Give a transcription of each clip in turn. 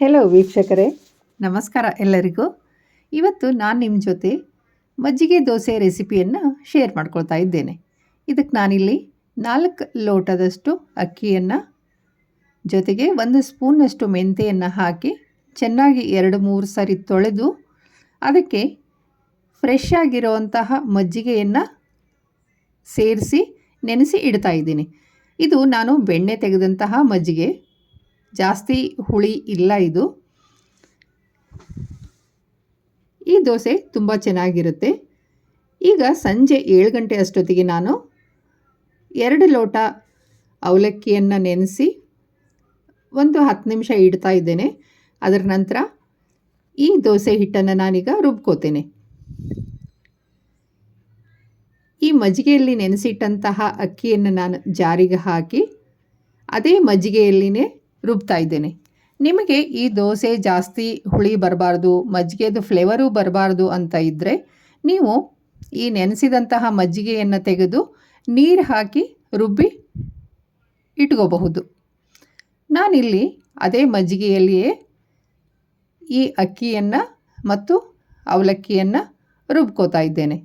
Hello ವೀಕ್ಷಕರೇ, ನಮಸ್ಕಾರ ಎಲ್ಲರಿಗೂ. ಇವತ್ತು ನಾನು ನಿಮ್ಮ ಜೊತೆ ಮಜ್ಜಿಗೆ ದೋಸೆ ರೆಸಿಪಿಯನ್ನು ಶೇರ್ ಮಾಡ್ಕೊಳ್ತಾ ಇದ್ದೇನೆ. ಇದಕ್ಕೆ ನಾನಿಲ್ಲಿ 4 ಲೋಟದಷ್ಟು ಅಕ್ಕಿಯನ್ನು ಜೊತೆಗೆ 1 ಸ್ಪೂನ್ನಷ್ಟು ಮೆಂತೆಯನ್ನು ಹಾಕಿ ಚೆನ್ನಾಗಿ 2-3 ಸರಿ ತೊಳೆದು ಅದಕ್ಕೆ ಫ್ರೆಶ್ ಆಗಿರುವಂತಹ ಮಜ್ಜಿಗೆಯನ್ನು ಸೇರಿಸಿ ನೆನೆಸಿ ಇಡ್ತಾ ಇದ್ದೀನಿ. ಇದು ನಾನು ಬೆಣ್ಣೆ ತೆಗೆದಂತಹ ಮಜ್ಜಿಗೆ, ಜಾಸ್ತಿ ಹುಳಿ ಇಲ್ಲ. ಇದು ಈ ದೋಸೆ ತುಂಬ ಚೆನ್ನಾಗಿರುತ್ತೆ. ಈಗ ಸಂಜೆ 7 ಗಂಟೆ ಅಷ್ಟೊತ್ತಿಗೆ ನಾನು 2 ಲೋಟ ಅವಲಕ್ಕಿಯನ್ನು ನೆನೆಸಿ ಒಂದು 10 ನಿಮಿಷ ಇಡ್ತಾ ಇದ್ದೇನೆ. ಅದರ ನಂತರ ಈ ದೋಸೆ ಹಿಟ್ಟನ್ನು ನಾನೀಗ ರುಬ್ಕೋತೇನೆ. ಈ ಮಜ್ಜಿಗೆಯಲ್ಲಿ ನೆನೆಸಿಟ್ಟಂತಹ ಅಕ್ಕಿಯನ್ನು ನಾನು ಜಾರಿಗೆ ಹಾಕಿ ಅದೇ ಮಜ್ಜಿಗೆಯಲ್ಲಿನೇ ರುಬ್ತಾ ಇದ್ದೇನೆ. ನಿಮಗೆ ಈ ದೋಸೆ ಜಾಸ್ತಿ ಹುಳಿ ಬರಬಾರ್ದು, ಮಜ್ಜಿಗೆದು ಫ್ಲೇವರು ಬರಬಾರ್ದು ಅಂತ ಇದ್ದರೆ ನೀವು ಈ ನೆನೆಸಿದಂತಹ ಮಜ್ಜಿಗೆಯನ್ನು ತೆಗೆದು ನೀರು ಹಾಕಿ ರುಬ್ಬಿ ಇಟ್ಕೋಬಹುದು. ನಾನಿಲ್ಲಿ ಅದೇ ಮಜ್ಜಿಗೆಯಲ್ಲಿಯೇ ಈ ಅಕ್ಕಿಯನ್ನು ಮತ್ತು ಅವಲಕ್ಕಿಯನ್ನು ರುಬ್ಕೋತಾ ಇದ್ದೇನೆ.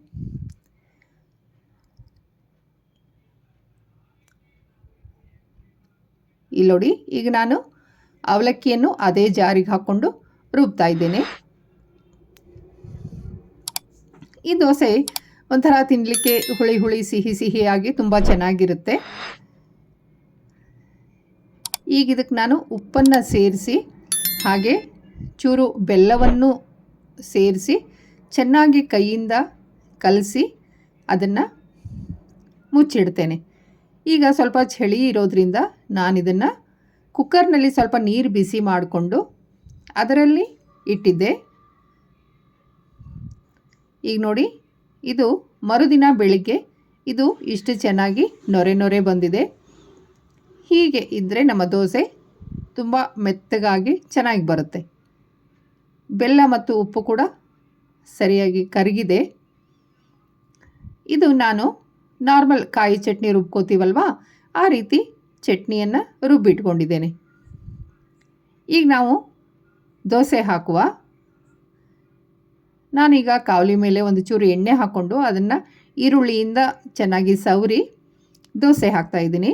ಇಲ್ಲಿ ನೋಡಿ, ಈಗ ನಾನು ಅವಲಕ್ಕಿಯನ್ನು ಅದೇ ಜಾರಿಗೆ ಹಾಕ್ಕೊಂಡು ರುಬ್ತಾ ಇದ್ದೇನೆ. ಈ ದೋಸೆ ಒಂಥರ ತಿನ್ನಲಿಕ್ಕೆ ಹುಳಿ ಹುಳಿ ಸಿಹಿ ಸಿಹಿಯಾಗಿ ತುಂಬ ಚೆನ್ನಾಗಿರುತ್ತೆ. ಈಗ ಇದಕ್ಕೆ ನಾನು ಉಪ್ಪನ್ನು ಸೇರಿಸಿ ಹಾಗೆ ಚೂರು ಬೆಲ್ಲವನ್ನು ಸೇರಿಸಿ ಚೆನ್ನಾಗಿ ಕೈಯಿಂದ ಕಲಸಿ ಅದನ್ನು ಮುಚ್ಚಿಡ್ತೇನೆ. ಈಗ ಸ್ವಲ್ಪ ಚಳಿ ಇರೋದ್ರಿಂದ ನಾನಿದನ್ನು ಕುಕ್ಕರ್ನಲ್ಲಿ ಸ್ವಲ್ಪ ನೀರು ಬಿಸಿ ಮಾಡಿಕೊಂಡು ಅದರಲ್ಲಿ ಇಟ್ಟಿದ್ದೆ. ಈಗ ನೋಡಿ, ಇದು ಮರುದಿನ ಬೆಳಿಗ್ಗೆ ಇದು ಇಷ್ಟು ಚೆನ್ನಾಗಿ ನೊರೆ ನೊರೆ ಬಂದಿದೆ. ಹೀಗೆ ಇದ್ದರೆ ನಮ್ಮ ದೋಸೆ ತುಂಬ ಮೆತ್ತಗಾಗಿ ಚೆನ್ನಾಗಿ ಬರುತ್ತೆ. ಬೆಲ್ಲ ಮತ್ತು ಉಪ್ಪು ಕೂಡ ಸರಿಯಾಗಿ ಕರಗಿದೆ. ಇದು ನಾನು ನಾರ್ಮಲ್ ಕಾಯಿ ಚಟ್ನಿ ರುಬ್ಕೋತೀವಲ್ವ, ಆ ರೀತಿ ಚಟ್ನಿಯನ್ನು ರುಬ್ಬಿಟ್ಕೊಂಡಿದ್ದೇನೆ. ಈಗ ನಾವು ದೋಸೆ ಹಾಕುವ. ನಾನೀಗ ಕಾವಲಿ ಮೇಲೆ ಒಂದು ಚೂರು ಎಣ್ಣೆ ಹಾಕ್ಕೊಂಡು ಅದನ್ನು ಈರುಳ್ಳಿಯಿಂದ ಚೆನ್ನಾಗಿ ಸವರಿ ದೋಸೆ ಹಾಕ್ತಾಯಿದ್ದೀನಿ.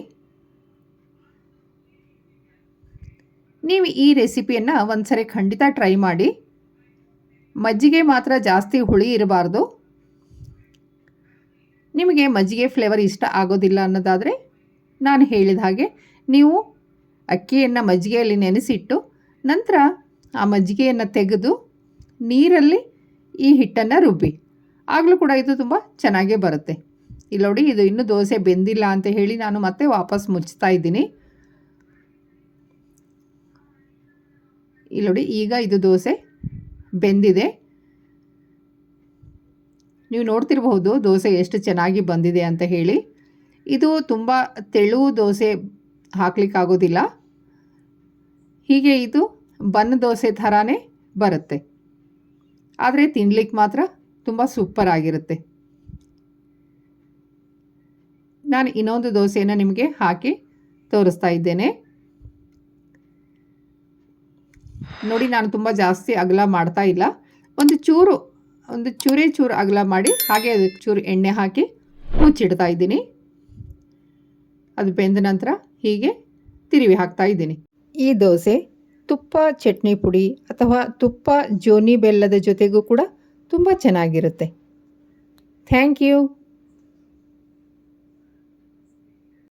ನೀವು ಈ ರೆಸಿಪಿಯನ್ನು ಒಂದ್ಸರಿ ಖಂಡಿತ ಟ್ರೈ ಮಾಡಿ. ಮಜ್ಜಿಗೆ ಮಾತ್ರ ಜಾಸ್ತಿ ಹುಳಿ ಇರಬಾರ್ದು. ನಿಮಗೆ ಮಜ್ಜಿಗೆ ಫ್ಲೇವರ್ ಇಷ್ಟ ಆಗೋದಿಲ್ಲ ಅನ್ನೋದಾದರೆ ನಾನು ಹೇಳಿದ ಹಾಗೆ ನೀವು ಅಕ್ಕಿಯನ್ನು ಮಜ್ಜಿಗೆಯಲ್ಲಿ ನೆನೆಸಿಟ್ಟು ನಂತರ ಆ ಮಜ್ಜಿಗೆಯನ್ನು ತೆಗೆದು ನೀರಲ್ಲಿ ಈ ಹಿಟ್ಟನ್ನು ರುಬ್ಬಿ, ಆಗಲೂ ಕೂಡ ಇದು ತುಂಬ ಚೆನ್ನಾಗೇ ಬರುತ್ತೆ. ಇಲ್ಲಿ ನೋಡಿ, ಇದು ಇನ್ನೂ ದೋಸೆ ಬೆಂದಿಲ್ಲ ಅಂತ ಹೇಳಿ ನಾನು ಮತ್ತೆ ವಾಪಸ್ ಮುಚ್ತಾ ಇದ್ದೀನಿ. ಇಲ್ಲಿ ನೋಡಿ, ಈಗ ಇದು ದೋಸೆ ಬೆಂದಿದೆ. ನೀವು ನೋಡ್ತಿರಬಹುದು ದೋಸೆ ಎಷ್ಟು ಚೆನ್ನಾಗಿ ಬಂದಿದೆ ಅಂತ ಹೇಳಿ. ಇದು ತುಂಬ ತೆಳು ದೋಸೆ ಹಾಕಲಿಕ್ಕಾಗೋದಿಲ್ಲ. ಹೀಗೆ ಇದು ಬನ್ ದೋಸೆ ಥರನೇ ಬರುತ್ತೆ, ಆದರೆ ತಿನ್ನಲಿಕ್ಕೆ ಮಾತ್ರ ತುಂಬ ಸೂಪರ್ ಆಗಿರುತ್ತೆ. ನಾನು ಇನ್ನೊಂದು ದೋಸೆಯನ್ನು ನಿಮಗೆ ಹಾಕಿ ತೋರಿಸ್ತಾ ಇದ್ದೇನೆ. ನೋಡಿ, ನಾನು ತುಂಬ ಜಾಸ್ತಿ ಅಗಲ ಮಾಡ್ತಾ ಇಲ್ಲ. ಒಂದು ಚೂರು ಅಗಲ ಮಾಡಿ ಹಾಗೆ ಅದಕ್ಕೆ ಚೂರು ಎಣ್ಣೆ ಹಾಕಿ ಮುಚ್ಚಿಡ್ತಾ ಇದ್ದೀನಿ. ಅದು ಬೆಂದ ನಂತರ ಹೀಗೆ ತಿರುವಿ ಹಾಕ್ತಾ ಇದ್ದೀನಿ. ಈ ದೋಸೆ ತುಪ್ಪ ಚಟ್ನಿ ಪುಡಿ ಅಥವಾ ತುಪ್ಪ ಜೋನಿ ಬೆಲ್ಲದ ಜೊತೆಗೂ ಕೂಡ ತುಂಬ ಚೆನ್ನಾಗಿರುತ್ತೆ. Thank you.